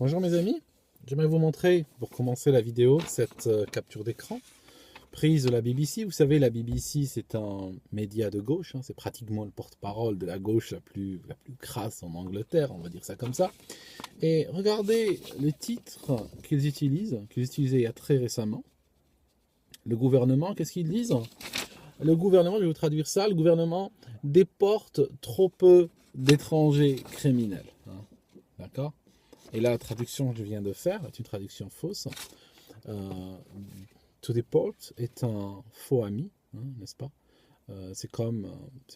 Bonjour mes amis, j'aimerais vous montrer pour commencer la vidéo cette capture d'écran prise de la BBC. Vous savez, la BBC c'est un média de gauche, c'est pratiquement le porte-parole de la gauche la plus crasse en Angleterre, on va dire ça comme ça. Et regardez les titres qu'ils utilisaient il y a très récemment. Le gouvernement, qu'est-ce qu'ils disent? Le gouvernement, je vais vous traduire ça, le gouvernement déporte trop peu d'étrangers criminels. D'accord? Et là, la traduction que je viens de faire est une traduction fausse. To deport est un faux ami, n'est-ce pas? C'est comme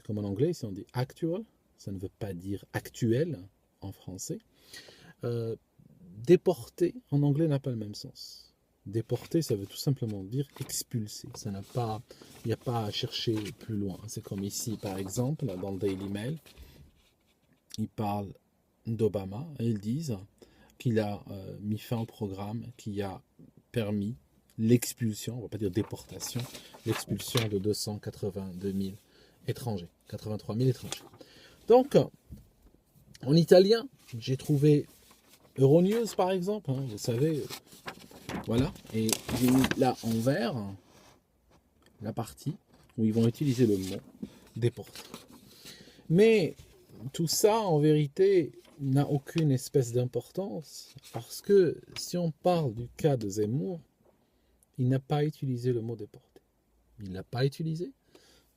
en anglais, si on dit actual, ça ne veut pas dire actuel en français. Déporter en anglais n'a pas le même sens. Déporter, ça veut tout simplement dire expulser. Il n'y a pas à chercher plus loin. C'est comme ici, par exemple, dans le Daily Mail, ils parlent d'Obama et ils disent qu'il a mis fin au programme qui a permis l'expulsion, on ne va pas dire déportation, l'expulsion de 282 000 étrangers, 83 000 étrangers. Donc, en italien, j'ai trouvé Euronews par exemple, vous savez, voilà, et j'ai mis là en vert la partie où ils vont utiliser le mot déporter. Mais tout ça, en vérité, n'a aucune espèce d'importance parce que si on parle du cas de Zemmour, il n'a pas utilisé le mot déporté. Il ne l'a pas utilisé,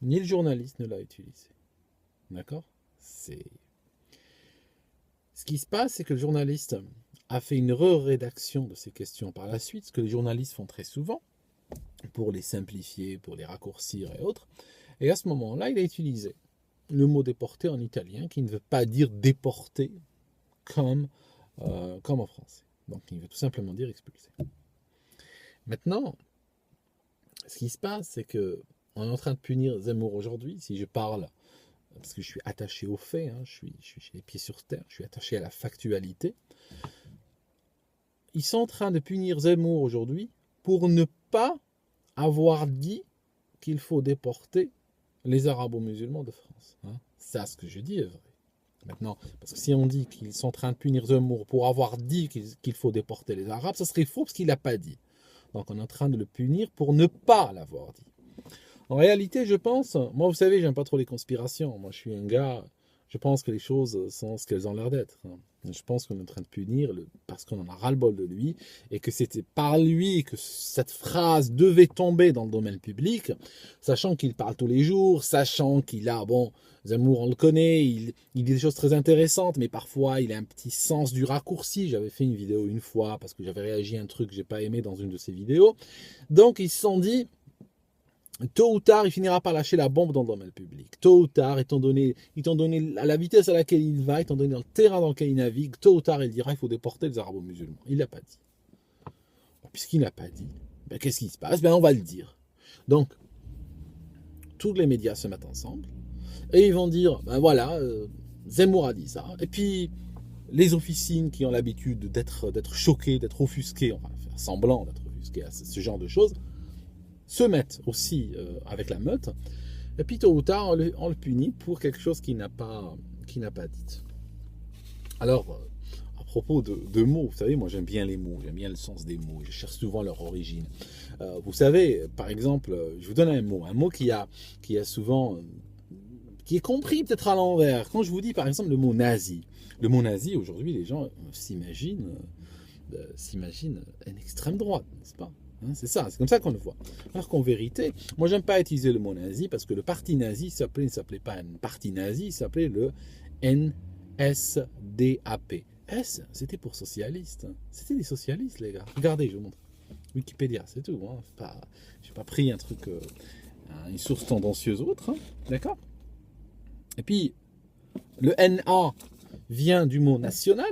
ni le journaliste ne l'a utilisé. D'accord? Ce qui se passe, c'est que le journaliste a fait une rédaction de ces questions par la suite, ce que les journalistes font très souvent, pour les simplifier, pour les raccourcir et autres. Et à ce moment-là, il a utilisé le mot déporté en italien, qui ne veut pas dire déporté comme en français. Donc il veut tout simplement dire expulser. Maintenant, ce qui se passe, c'est que on est en train de punir Zemmour aujourd'hui. Si je parle, parce que je suis attaché aux faits, je suis les pieds sur terre, je suis attaché à la factualité. Ils sont en train de punir Zemmour aujourd'hui pour ne pas avoir dit qu'il faut déporter les arabo-musulmans de France. C'est ce que je dis est vrai. Maintenant, parce que si on dit qu'ils sont en train de punir Zemmour pour avoir dit qu'il faut déporter les Arabes, ça serait faux parce qu'il n'a pas dit. Donc on est en train de le punir pour ne pas l'avoir dit. En réalité, je pense, moi vous savez, j'aime pas trop les conspirations. Moi je suis un gars, je pense que les choses sont ce qu'elles ont l'air d'être. Je pense qu'on est en train de punir parce qu'on en a ras-le-bol de lui et que c'était par lui que cette phrase devait tomber dans le domaine public, sachant qu'il parle tous les jours, sachant qu'il a, Zemmour on le connaît, il dit des choses très intéressantes, mais parfois il a un petit sens du raccourci. J'avais fait une vidéo une fois parce que j'avais réagi à un truc que j'ai pas aimé dans une de ses vidéos. Donc ils se sont dit, tôt ou tard, il finira par lâcher la bombe dans le domaine public. Tôt ou tard, étant donné à la vitesse à laquelle il va, étant donné le terrain dans lequel il navigue, tôt ou tard, il dira il faut déporter les arabo-musulmans. Il ne l'a pas dit. Puisqu'il n'a pas dit, qu'est-ce qui se passe? On va le dire. Donc, tous les médias se mettent ensemble et ils vont dire Zemmour a dit ça. Et puis, les officines qui ont l'habitude d'être choquées, d'être offusquées, enfin, faire semblant d'être offusquées à ce genre de choses, se mettent aussi avec la meute, et puis tôt ou tard, on le punit pour quelque chose qu'il n'a pas dit. Alors, à propos de mots, vous savez, moi j'aime bien les mots, j'aime bien le sens des mots, je cherche souvent leur origine. Vous savez, par exemple, je vous donne un mot qui a souvent, qui est compris peut-être à l'envers. Quand je vous dis par exemple le mot nazi aujourd'hui, les gens s'imaginent une extrême droite, n'est-ce pas? C'est ça, c'est comme ça qu'on le voit. Alors qu'en vérité, moi j'aime pas utiliser le mot nazi parce que le parti nazi ne s'appelait pas un parti nazi, il s'appelait le NSDAP. S, c'était pour socialiste. C'était des socialistes, les gars. Regardez, je vous montre. Wikipédia, c'est tout. J'ai pas pris un truc, une source tendancieuse ou autre. D'accord? Et puis, le NA vient du mot national.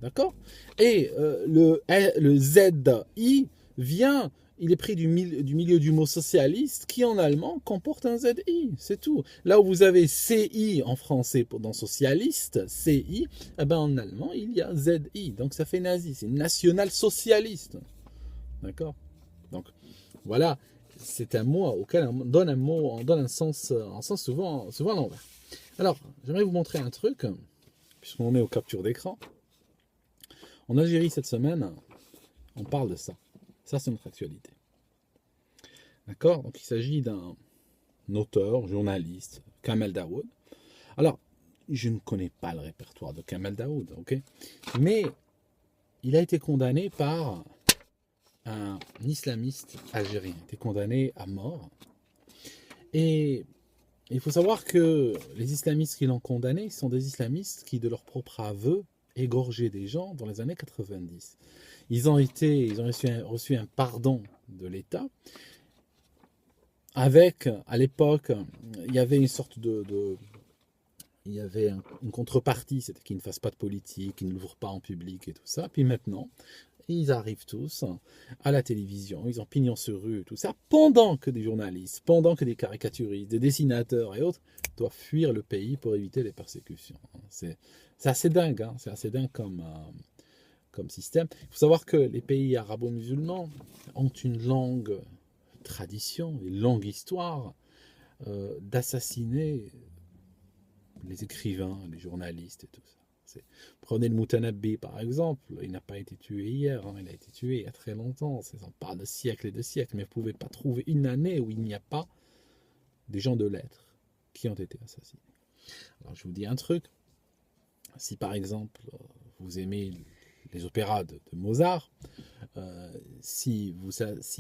D'accord? Et le ZI vient, il est pris du milieu du mot socialiste qui en allemand comporte un ZI, c'est tout. Là où vous avez CI en français dans socialiste, CI, en allemand il y a ZI, donc ça fait nazi, c'est national-socialiste. D'accord? Donc voilà, c'est un mot auquel on donne un sens souvent à l'envers. Alors, j'aimerais vous montrer un truc, puisqu'on est aux captures d'écran. En Algérie, cette semaine, on parle de ça. Ça, c'est notre actualité. D'accord? Donc, il s'agit d'un auteur, journaliste, Kamel Daoud. Alors, je ne connais pas le répertoire de Kamel Daoud, ok? Mais il a été condamné par un islamiste algérien. Il a été condamné à mort. Et il faut savoir que les islamistes qui l'ont condamné sont des islamistes qui, de leur propre aveu, égorgeaient des gens dans les années 90. Ils ont reçu un pardon de l'État. Avec, à l'époque, il y avait une sorte il y avait une contrepartie, c'était qu'ils ne fassent pas de politique, qu'ils ne l'ouvrent pas en public et tout ça. Puis maintenant, ils arrivent tous à la télévision, ils ont pignon sur rue, tout ça, pendant que des journalistes, pendant que des caricaturistes, des dessinateurs et autres doivent fuir le pays pour éviter les persécutions. C'est assez dingue, hein, c'est assez dingue comme système. Il faut savoir que les pays arabo-musulmans ont une longue tradition, une longue histoire d'assassiner les écrivains, les journalistes et tout ça. Prenez le Moutanabbi par exemple, il n'a pas été tué hier, hein, il a été tué il y a très longtemps, on parle de siècles et de siècles, mais vous ne pouvez pas trouver une année où il n'y a pas des gens de lettres qui ont été assassinés. Alors je vous dis un truc, si par exemple vous aimez les opéras de Mozart, si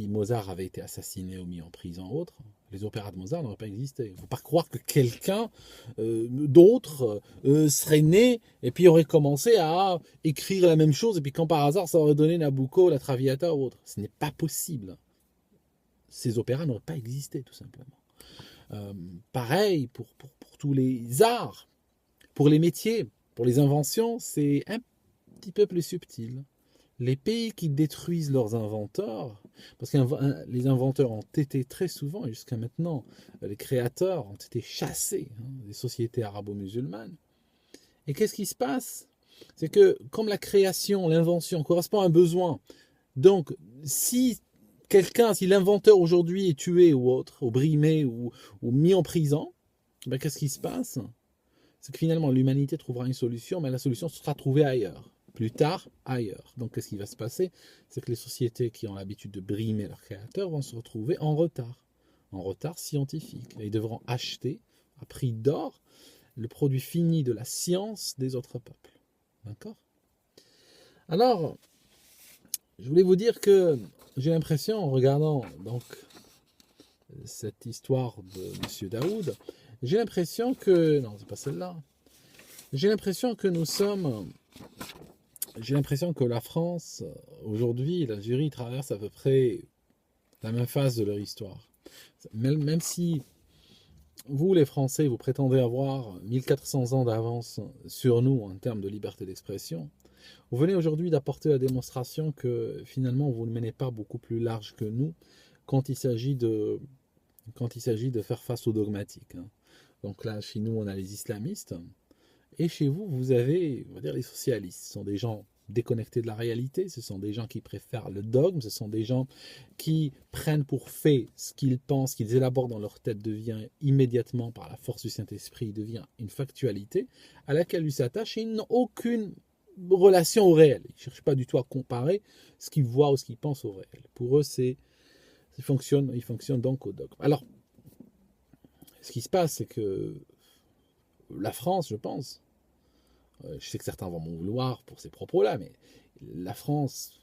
Mozart avait été assassiné ou mis en prison ou autre, les opéras de Mozart n'auraient pas existé. Il ne faut pas croire que quelqu'un d'autre serait né et puis aurait commencé à écrire la même chose et puis quand par hasard ça aurait donné Nabucco, la Traviata ou autre. Ce n'est pas possible. Ces opéras n'auraient pas existé tout simplement. Pareil pour tous les arts, pour les métiers, pour les inventions, c'est un petit peu plus subtil. Les pays qui détruisent leurs inventeurs, parce que les inventeurs ont été très souvent, et jusqu'à maintenant, les créateurs ont été chassés des sociétés arabo-musulmanes. Et qu'est-ce qui se passe? C'est que comme la création, l'invention correspond à un besoin, donc si l'inventeur aujourd'hui est tué ou autre, ou brimé ou mis en prison, ben qu'est-ce qui se passe? C'est que finalement l'humanité trouvera une solution, mais la solution sera trouvée ailleurs. Plus tard, ailleurs. Donc, qu'est-ce qui va se passer? C'est que les sociétés qui ont l'habitude de brimer leurs créateurs vont se retrouver en retard scientifique. Et ils devront acheter, à prix d'or, le produit fini de la science des autres peuples. D'accord? Alors, je voulais vous dire que j'ai l'impression, en regardant donc cette histoire de M. Daoud, j'ai l'impression que... Non, c'est pas celle-là. J'ai l'impression que nous sommes... J'ai l'impression que la France, aujourd'hui, l'Algérie traverse à peu près la même phase de leur histoire. Même si vous, les Français, vous prétendez avoir 1400 ans d'avance sur nous en termes de liberté d'expression, vous venez aujourd'hui d'apporter la démonstration que finalement vous ne menez pas beaucoup plus large que nous quand il s'agit de faire face aux dogmatiques. Donc là, chez nous, on a les islamistes. Et chez vous, vous avez, on va dire, les socialistes. Ce sont des gens déconnectés de la réalité, ce sont des gens qui préfèrent le dogme, ce sont des gens qui prennent pour fait ce qu'ils pensent, qu'ils élaborent dans leur tête, devient immédiatement, par la force du Saint-Esprit, devient une factualité à laquelle ils s'attachent et ils n'ont aucune relation au réel. Ils ne cherchent pas du tout à comparer ce qu'ils voient ou ce qu'ils pensent au réel. Pour eux, ils fonctionnent donc au dogme. Alors, ce qui se passe, c'est que la France, je pense, je sais que certains vont m'en vouloir pour ces propos-là, mais la France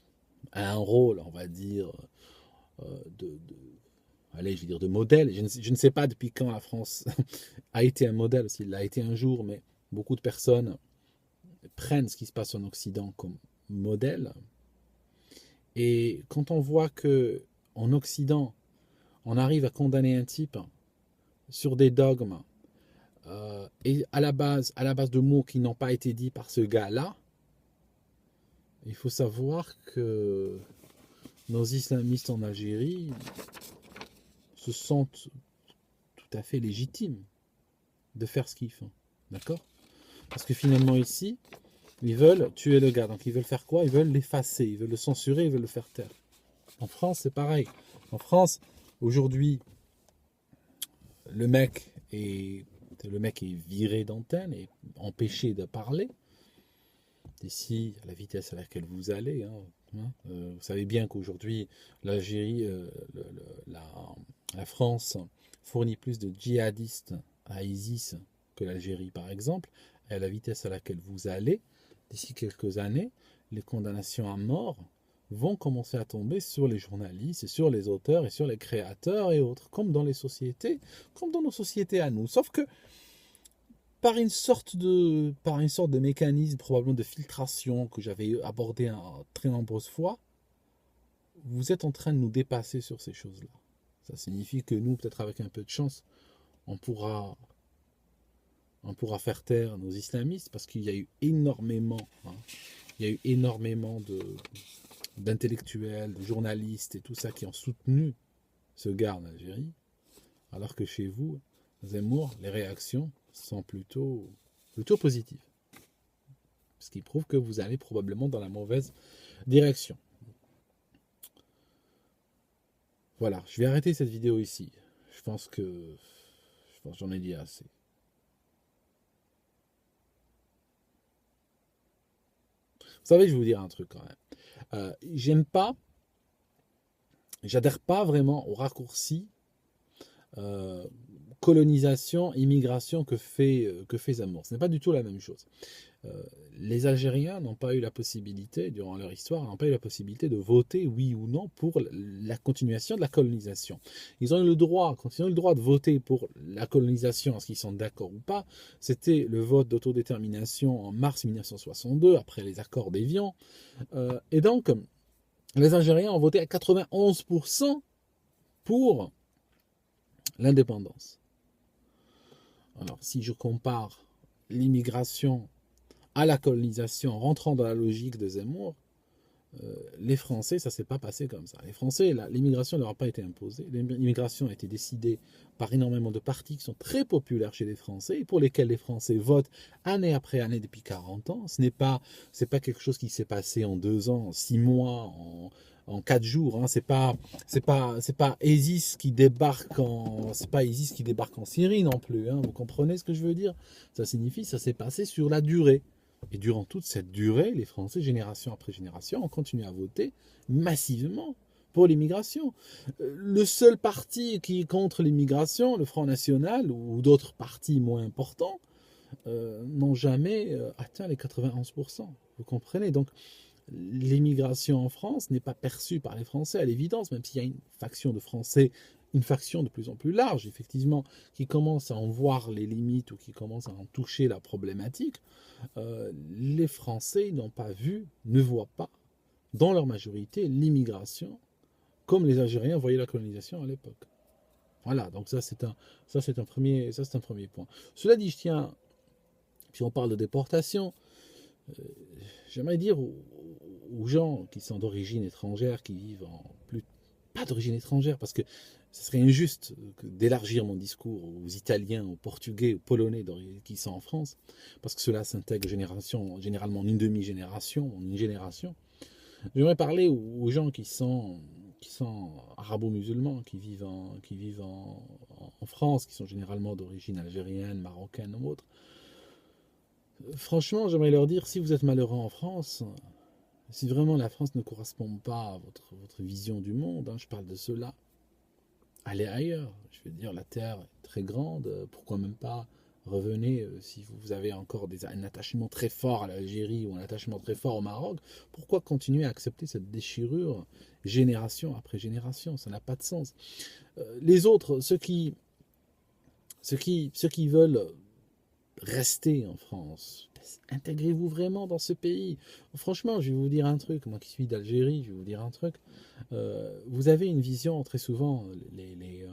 a un rôle, on va dire, de modèle. Je ne sais pas depuis quand la France a été un modèle, s'il l'a été un jour, mais beaucoup de personnes prennent ce qui se passe en Occident comme modèle. Et quand on voit que en Occident, on arrive à condamner un type sur des dogmes, et à la base de mots qui n'ont pas été dits par ce gars-là, il faut savoir que nos islamistes en Algérie se sentent tout à fait légitimes de faire ce qu'ils font. D'accord? Parce que finalement ici, ils veulent tuer le gars. Donc ils veulent faire quoi? Ils veulent l'effacer, ils veulent le censurer, ils veulent le faire taire. En France, c'est pareil. En France, aujourd'hui, le mec est viré d'antenne et empêché de parler. d'ici à la vitesse à laquelle vous allez. Vous savez bien qu'aujourd'hui, l'Algérie, la France fournit plus de djihadistes à ISIS que l'Algérie, par exemple. Et à la vitesse à laquelle vous allez, d'ici quelques années, les condamnations à mort vont commencer à tomber sur les journalistes, et sur les auteurs, et sur les créateurs et autres, comme dans les sociétés, comme dans nos sociétés à nous. Sauf que par une sorte de mécanisme probablement de filtration que j'avais abordé très nombreuses fois, vous êtes en train de nous dépasser sur ces choses-là. Ça signifie que nous, peut-être avec un peu de chance, on pourra faire taire nos islamistes, parce qu'il y a eu énormément, d'intellectuels, de journalistes et tout ça qui ont soutenu ce gars en Algérie, alors que chez vous, Zemmour, les réactions sont plutôt positives. Ce qui prouve que vous allez probablement dans la mauvaise direction. Voilà, je vais arrêter cette vidéo ici. Je pense que j'en ai dit assez. Vous savez, je vais vous dire un truc quand même. J'adhère pas vraiment au raccourci colonisation, immigration que fait Zemmour. Ce n'est pas du tout la même chose. Les Algériens n'ont pas eu la possibilité, durant leur histoire, n'ont pas eu la possibilité de voter oui ou non pour la continuation de la colonisation. Ils ont eu le droit, quand ils ont eu le droit de voter pour la colonisation, est-ce qu'ils sont d'accord ou pas, c'était le vote d'autodétermination en mars 1962, après les accords d'Évian. Et donc, les Algériens ont voté à 91% pour l'indépendance. Alors, si je compare l'immigration à la colonisation, en rentrant dans la logique de Zemmour, les Français, ça ne s'est pas passé comme ça. Les Français, l'immigration ne leur a pas été imposée. L'immigration a été décidée par énormément de partis qui sont très populaires chez les Français et pour lesquels les Français votent année après année depuis 40 ans. Ce n'est pas quelque chose qui s'est passé en 2 ans, en 6 mois, en 4 jours. C'est pas ISIS qui débarque en Syrie non plus. Vous comprenez ce que je veux dire? Ça signifie, ça s'est passé sur la durée. Et durant toute cette durée, les Français, génération après génération, ont continué à voter massivement pour l'immigration. Le seul parti qui est contre l'immigration, le Front National ou d'autres partis moins importants, n'ont jamais atteint les 91%. Vous comprenez? Donc, l'immigration en France n'est pas perçue par les Français à l'évidence, même s'il y a une faction de Français, une faction de plus en plus large, effectivement, qui commence à en voir les limites ou qui commence à en toucher la problématique. Les Français n'ont pas vu, ne voient pas, dans leur majorité, l'immigration comme les Algériens voyaient la colonisation à l'époque. Voilà, donc ça c'est un premier point. Cela dit, je tiens, si on parle de déportation, j'aimerais dire aux gens qui sont d'origine étrangère, qui vivent pas d'origine étrangère, parce que ce serait injuste d'élargir mon discours aux Italiens, aux Portugais, aux Polonais qui sont en France, parce que cela s'intègre généralement en une demi-génération, en une génération. J'aimerais parler aux gens qui sont arabo-musulmans, qui vivent en France, qui sont généralement d'origine algérienne, marocaine ou autre. Franchement, j'aimerais leur dire, si vous êtes malheureux en France, si vraiment la France ne correspond pas à votre vision du monde, je parle de cela, allez ailleurs. Je veux dire, la terre est très grande, pourquoi même pas revenez, si vous avez encore un attachement très fort à l'Algérie ou un attachement très fort au Maroc, pourquoi continuer à accepter cette déchirure génération après génération? Ça n'a pas de sens. Les autres, ceux qui veulent rester en France, intégrez-vous vraiment dans ce pays. Franchement, je vais vous dire un truc, moi qui suis d'Algérie, je vais vous dire un truc. Vous avez une vision, très souvent, les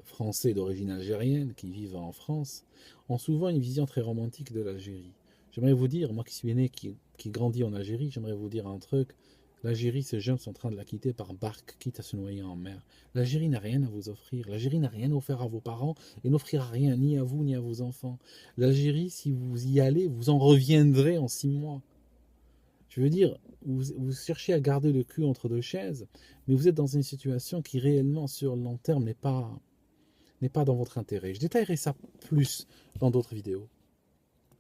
Français d'origine algérienne qui vivent en France ont souvent une vision très romantique de l'Algérie. J'aimerais vous dire, moi qui suis né, qui grandis en Algérie, j'aimerais vous dire un truc. L'Algérie, ces jeunes sont en train de la quitter par barque, quitte à se noyer en mer. L'Algérie n'a rien à vous offrir. L'Algérie n'a rien à offrir à vos parents et n'offrira rien ni à vous ni à vos enfants. L'Algérie, si vous y allez, vous en reviendrez en 6 mois. Je veux dire, vous cherchez à garder le cul entre 2 chaises, mais vous êtes dans une situation qui réellement, sur le long terme, n'est pas dans votre intérêt. Je détaillerai ça plus dans d'autres vidéos.